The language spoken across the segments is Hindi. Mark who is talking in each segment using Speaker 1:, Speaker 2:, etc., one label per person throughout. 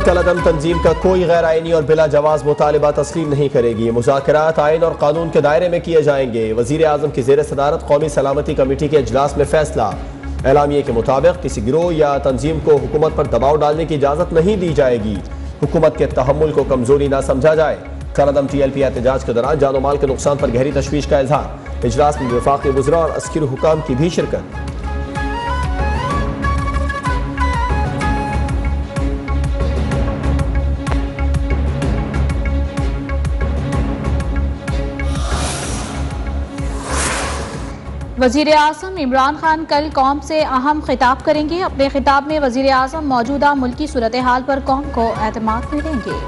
Speaker 1: कलअदम तंजीम का कोई गैर आईनी और बिला जवाज मुतालिबा तस्लीम नहीं करेगी। मुज़ाकरात आइन और कानून के दायरे में किए जाएंगे। वज़ीर आज़म की ज़ेर सदारत कौमी सलामती कमेटी के इजलास में फैसला। एलामिये के मुताबिक किसी गिरोह या तंजीम को हुकूमत पर दबाव डालने की इजाज़त नहीं दी जाएगी। हुकूमत के तहम्मुल को कमजोरी न समझा जाए। कलअदम TLP एहतजाज के दौरान जानो माल के नुकसान पर गहरी तशवीश का इजहार। इजलास में वफाकी वज़रा और अस्करी हुकाम की भी शिरकत।
Speaker 2: वज़ीर आज़म इमरान खान कल कौम से अहम खिताब करेंगे। अपने खिताब में वज़ीर आज़म मौजूदा मुल्की सूरत हाल पर कौम को एतमाद में देंगे।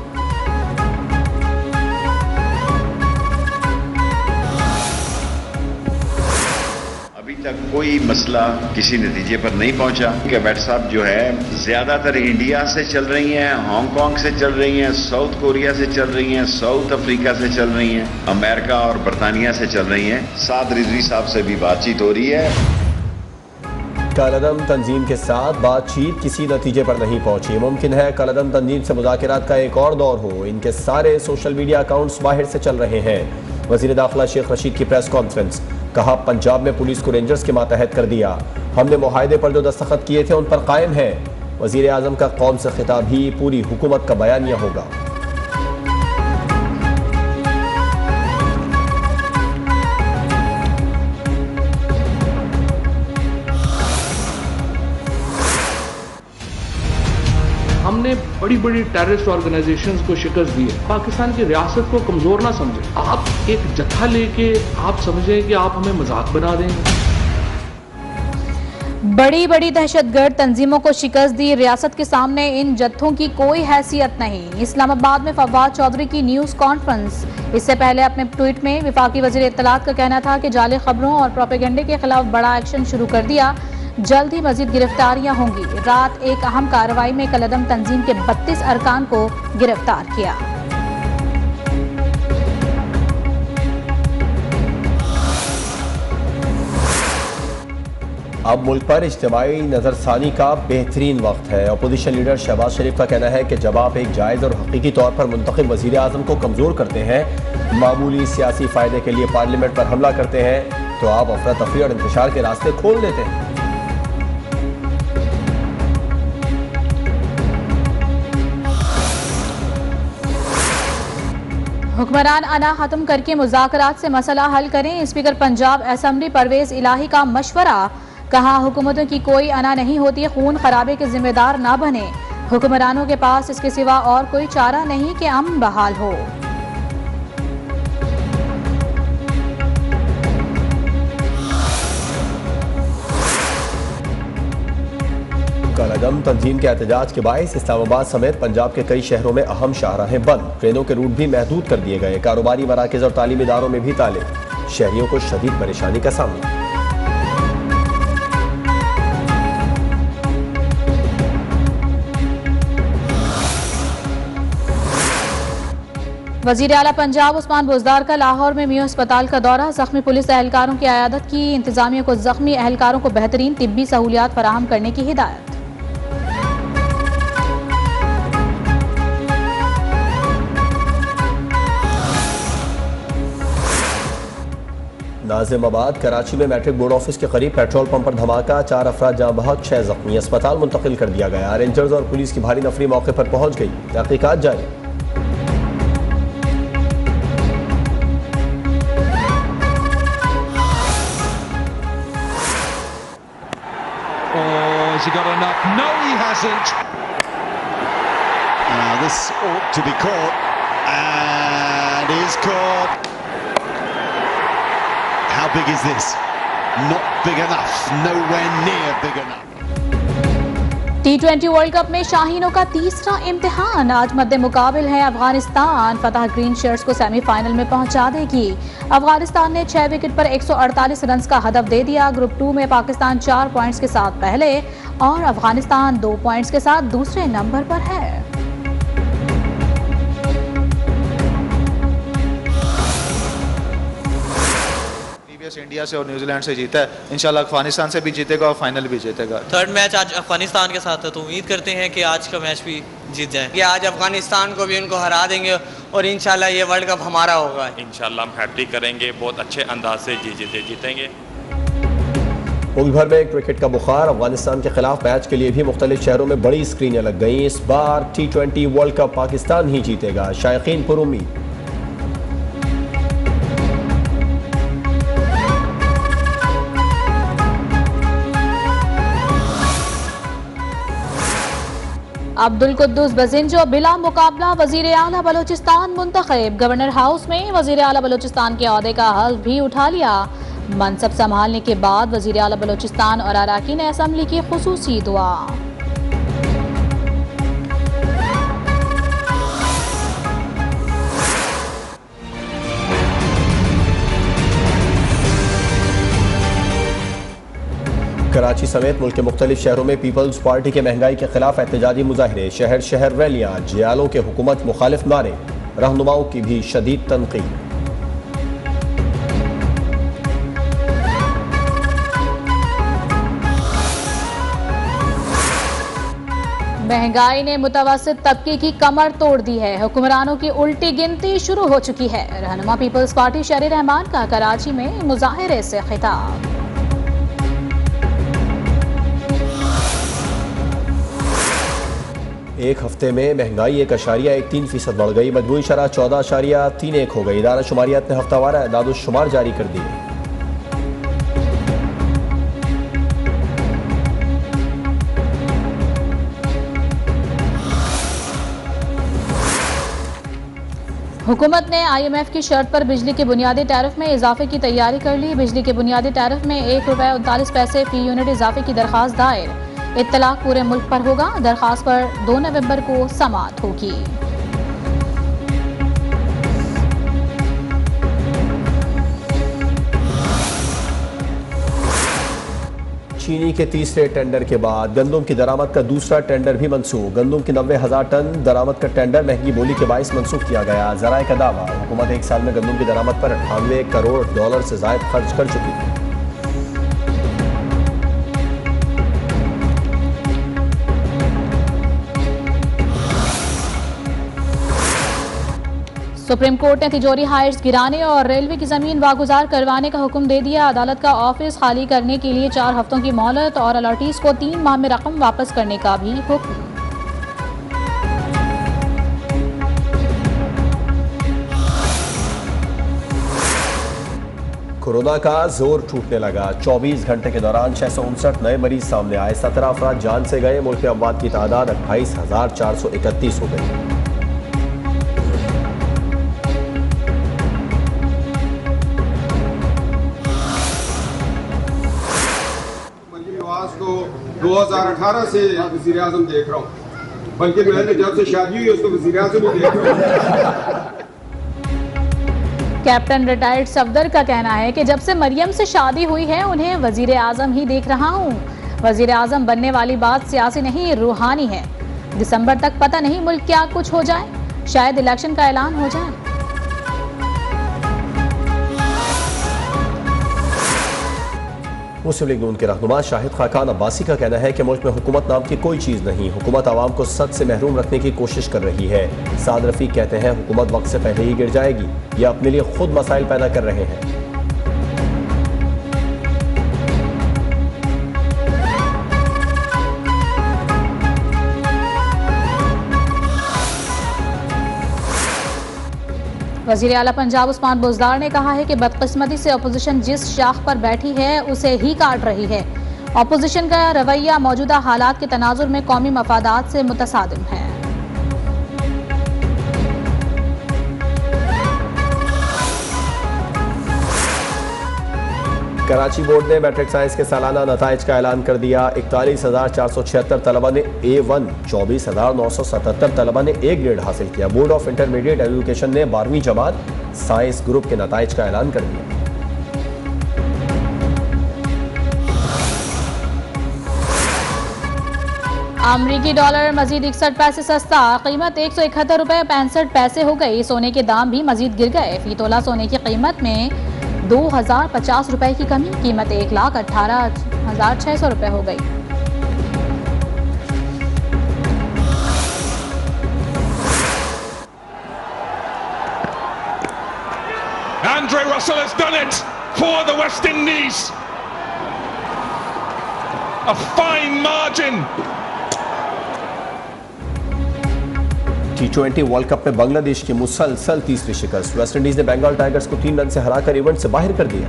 Speaker 3: अभी तक कोई मसला किसी नतीजे पर नहीं पहुंचा कि व्हाट्सएप जो है ज्यादातर इंडिया से चल रही हैं, हांगकांग से चल रही हैं, साउथ कोरिया से चल रही हैं, साउथ अफ्रीका से चल रही हैं, अमेरिका और बरतानिया से चल रही हैं। साद रिजवी साहब से भी बातचीत हो रही है।
Speaker 1: कलअदम तंजीम के साथ बातचीत किसी नतीजे पर नहीं पहुंची। मुमकिन है कलअदम तंजीम से मुज़ाकरात का एक और दौर हो। इनके सारे सोशल मीडिया अकाउंट्स बाहर से चल रहे हैं। वज़ीर दाखिला शेख रशीद की प्रेस कॉन्फ्रेंस। कहा, पंजाब में पुलिस को रेंजर्स के मातहत कर दिया। हमने मुआहदे पर जो दस्तखत किए थे उन पर कायम है। वज़ीर आज़म का कौम से खिताब ही पूरी हुकूमत का बयानिया होगा।
Speaker 4: हमने बड़ी बड़ी टेररिस्ट ऑर्गेनाइजेशंस को शिकस्त दी है। पाकिस्तान की रियासत को कमजोर ना समझे। आप एक जत्था लेके आप समझें कि आप हमें मजाक बना देंगे।
Speaker 2: बड़ी बड़ी दहशतगर्द तंजीमों को शिकस्त दी। रियासत के सामने इन जत्थों की कोई हैसियत नहीं। इस्लामाबाद में फवाद चौधरी की न्यूज कॉन्फ्रेंस। इससे पहले अपने ट्वीट में वफाकी वज़ीर इत्तलात का कहना था कि जाली खबरों और प्रोपेगेंडे के खिलाफ बड़ा एक्शन शुरू कर दिया। जल्द ही मजीद गिरफ्तारियां होंगी। रात एक अहम कार्रवाई में कलअदम तंजीम के 32 अरकान को गिरफ्तार किया।
Speaker 1: अब मुल्क पर इज्तिमाई नजरसानी का बेहतरीन वक्त है। अपोजिशन लीडर शहबाज शरीफ का कहना है कि जब आप एक जायज़ और हकीकी तौर पर मुंतखब वज़ीर आज़म को कमज़ोर करते हैं, मामूली सियासी फ़ायदे के लिए पार्लियामेंट पर हमला करते हैं, तो आप अफरा तफरी और इंतशार के रास्ते खोल देते हैं।
Speaker 2: हुक्मरान अना खत्म करके मुज़ाकरात से मसला हल करें। स्पीकर पंजाब असेंबली परवेज इलाही का मशवरा। कहा, हुकूमतों की कोई अना नहीं होती, खून खराबे के जिम्मेदार ना बने। हुक्मरानों के पास इसके सिवा और कोई चारा नहीं कि अमन बहाल हो।
Speaker 1: कलअदम तंजीम के एहतजाज के बायस इस्लामाबाद समेत पंजाब के कई शहरों में अहम शाहराहें बंद। ट्रेनों के रूट भी महदूद कर दिए गए। कारोबारी मराकज़ और तालीमी इदारों में भी ताले। शहरियों को शदीद परेशानी का सामना।
Speaker 2: वज़ीर आला पंजाब उस्मान बुज़दार का लाहौर में मियो अस्पताल का दौरा। जख्मी पुलिस एहलकारों की अयादत की। इंतजामिया को जख्मी एहलकारों को बेहतरीन तिब्बी सहूलियात फराहम करने की हिदायत।
Speaker 1: नाजिमाबाद कराची में मैट्रिक बोर्ड ऑफिस के करीब पेट्रोल पंप पर धमाका। 4 अफराद जाँ बहक, 6 जख्मी। अस्पताल मुंतकिल कर दिया गया। रेंजर्स और पुलिस की भारी नफरी मौके पर पहुंच गई। तहकीकात जारी।
Speaker 5: Has he got enough? No, he hasn't. This ought to be caught, and is caught. How big is this? Not big enough. Nowhere near big enough.
Speaker 2: T20 world cup में शाहीनों का तीसरा इम्तिहान। आज मद्दे मुकाबिल है अफगानिस्तान। फतह ग्रीन शर्ट्स को सेमीफाइनल में पहुंचा देगी। अफगानिस्तान ने 6 विकेट पर 148 रन का हदफ दे दिया। ग्रुप 2 में पाकिस्तान 4 पॉइंट्स के साथ पहले और अफगानिस्तान 2 पॉइंट्स के साथ दूसरे नंबर पर है।
Speaker 6: तरीके से इंडिया से और न्यूजीलैंड से जीता है, इंशाल्लाह अफगानिस्तान से भी जीतेगा और फाइनल भी जीतेगा।
Speaker 7: थर्ड मैच आज अफगानिस्तान के साथ है, तो उम्मीद करते हैं कि आज का मैच भी जीत जाए।
Speaker 8: कि आज अफगानिस्तान को भी उनको हरा देंगे और इंशाल्लाह ये वर्ल्ड कप हमारा होगा।
Speaker 9: इंशाल्लाह हम हैट्रिक करेंगे, बहुत अच्छे अंदाज से जीतेंगे।
Speaker 1: मुल्क भर में क्रिकेट का बुखार। अफगानिस्तान के खिलाफ मैच के लिए भी मुख्तलिफ शहरों में बड़ी स्क्रीनें लग गईं। इस बार T20 वर्ल्ड कप पाकिस्तान ही जीतेगा, शायकीन पुरुम्मीद।
Speaker 2: अब्दुल कुद्दूस बजिंजो बिला मुकाबला वजीर आला बलोचिस्तान मुंतखब। गवर्नर हाउस में वजीर आला बलोचिस्तान के ओहदे का हल्फ भी उठा लिया। मनसब संभालने के बाद वजीर आला बलोचिस्तान और अराकीन असम्बली की खुसूसी दुआ।
Speaker 1: कराची समेत मुल्क के मुख्तलिफ शहरों में पीपल्स पार्टी के महंगाई के खिलाफ एहतजाजी मुजाहरे, शहर शहर रैलियां, जियालों के हुकूमत मुखालिफ नारे, रहनुमाओं की भी शदीद तनकीद।
Speaker 2: महंगाई ने मुतवस्सित तबके की कमर तोड़ दी है। हुक्मरानों की उल्टी गिनती शुरू हो चुकी है। रहनुमा पीपल्स पार्टी शहरी रहमान का कराची में मुजाहरे से खिताब।
Speaker 1: एक हफ्ते में महंगाई 1.13% बढ़ गई। मजमूई शरह 14.31 हो गई। इदारा शुमारियात ने हफ्तावार एदाद-उश-शुमार जारी कर दिए।
Speaker 2: हुकूमत ने IMF की शर्त पर बिजली के बुनियादी टैरिफ में इजाफे की तैयारी कर ली। बिजली के बुनियादी टैरिफ में ₹1.39 फी यूनिट इजाफे की दरखास्त दायर। इत्तलाक पूरे मुल्क पर होगा। दरखास्त पर 2 नवंबर को समाअत होगी।
Speaker 1: चीनी के तीसरे टेंडर के बाद गंदम की दरामद का दूसरा टेंडर भी मनसूख। गंदम की 90,000 टन दरामद का टेंडर महंगी बोली के बायस मनसूख किया गया। ज़राए का दावा, हुकूमत एक साल में गंदम की दरामद पर $98 करोड़ से ज़ायद खर्च कर चुकी है।
Speaker 2: सुप्रीम कोर्ट ने तिजोरी हाइट्स गिराने और रेलवे की जमीन वागुजार करवाने का हुक्म दे दिया। अदालत का ऑफिस खाली करने के लिए 4 हफ्तों की मोहलत और अलॉटीज को 3 माह में रकम वापस करने का भी हुक्म।
Speaker 1: कोरोना का जोर टूटने लगा। 24 घंटे के दौरान 659 नए मरीज सामने आए। 17 अफराद जान से गए। मुल्क में अमवात की तादाद 28,431 हो गई।
Speaker 10: को 2018 से वज़ीर आज़म देख रहा हूँ, बल्कि मैंने जब से शादी हुई उसको वज़ीर आज़म ही देख रहा हूँ।
Speaker 2: कैप्टन रिटायर्ड सफदर का कहना है कि जब से मरियम से शादी हुई है उन्हें वज़ीर आज़म ही देख रहा हूँ। वज़ीर आज़म बनने वाली बात सियासी नहीं रूहानी है। दिसंबर तक पता नहीं मुल्क क्या कुछ हो जाए, शायद इलेक्शन का ऐलान हो जाए।
Speaker 1: मुस्लिम लीग नून के रहनुमा शाहिद खाकान अब्बासी का कहना है कि मुल्क में हुकूमत नाम की कोई चीज़ नहीं। हुकूमत आवाम को सच से महरूम रखने की कोशिश कर रही है। साद रफीक कहते हैं हुकूमत वक्त से पहले ही गिर जाएगी। ये अपने लिए खुद मसाइल पैदा कर रहे हैं।
Speaker 2: वज़ीर आला पंजाब उस्मान बुज़दार ने कहा है कि बदकिस्मती से अपोजिशन जिस शाख पर बैठी है उसे ही काट रही है। अपोजिशन का रवैया मौजूदा हालात के तनाजुर में कौमी मफादात से मुतसादिम है।
Speaker 1: कराची बोर्ड ने मैट्रिक साइंस के सालाना नताइज का ऐलान कर दिया। 41,476 तलबा ने A1, 24,977 तलबा ने A ग्रेड हासिल किया। बोर्ड ऑफ इंटरमीडिएट एजुकेशन ने 12वीं जमात साइंस ग्रुप के नताइज का ऐलान कर दिया।
Speaker 2: अमरीकी डॉलर मजीद 61 पैसे सस्ता। कीमत ₹171.65 हो गई। सोने के दाम भी मजीद गिर गए। फी तोला सोने की कीमत में 2050 रुपए की कमी, कीमत 1,18,600 रुपए हो गई।
Speaker 11: Andre Russell has done it for the West Indies. A fine margin.
Speaker 1: T20 world cup में बांग्लादेश की मुसलसल तीसरी शिकस्त। वेस्ट इंडीज ने बंगाल टाइगर्स को 3 रन से हराकर इवेंट से बाहर कर दिया।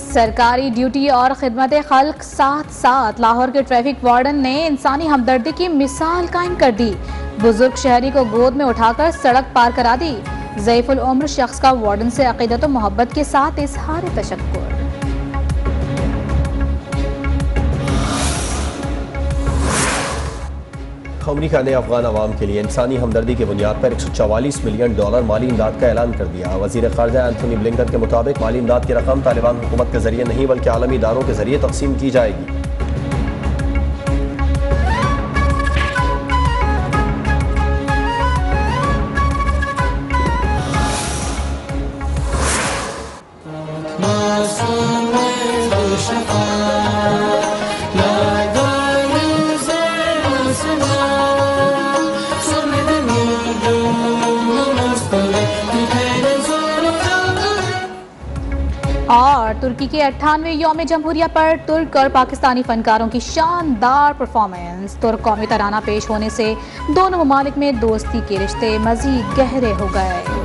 Speaker 2: सरकारी ड्यूटी और खिदमत खल्क साथ साथ लाहौर के ट्रैफिक वार्डन ने इंसानी हमदर्दी की मिसाल कायम कर दी। बुजुर्ग शहरी को गोद में उठाकर सड़क पार करा दी। ज़ईफुल उम्र शख्स का वार्डन से अक़ीदत और मोहब्बत के साथ इज़हार तशक्कुर।
Speaker 1: अमेरिका ने अफगान अवाम के लिए इंसानी हमदर्दी की बुनियाद पर $144 मिलियन माली इमदाद का ऐलान कर दिया। वज़ीर ख़ारजा एंथनी ब्लिंकन के मुताबिक माली इमदाद की रकम तालिबान हुकूमत के जरिए नहीं बल्कि आलमी इदारों के जरिए तकसीम की जाएगी।
Speaker 2: और तुर्की के 98वें यौम जमहूरिया पर तुर्क और पाकिस्तानी फनकारों की शानदार परफॉर्मेंस। तुर्क कौमी तराना पेश होने से दोनों ममालिक में दोस्ती के रिश्ते मजीद गहरे हो गए।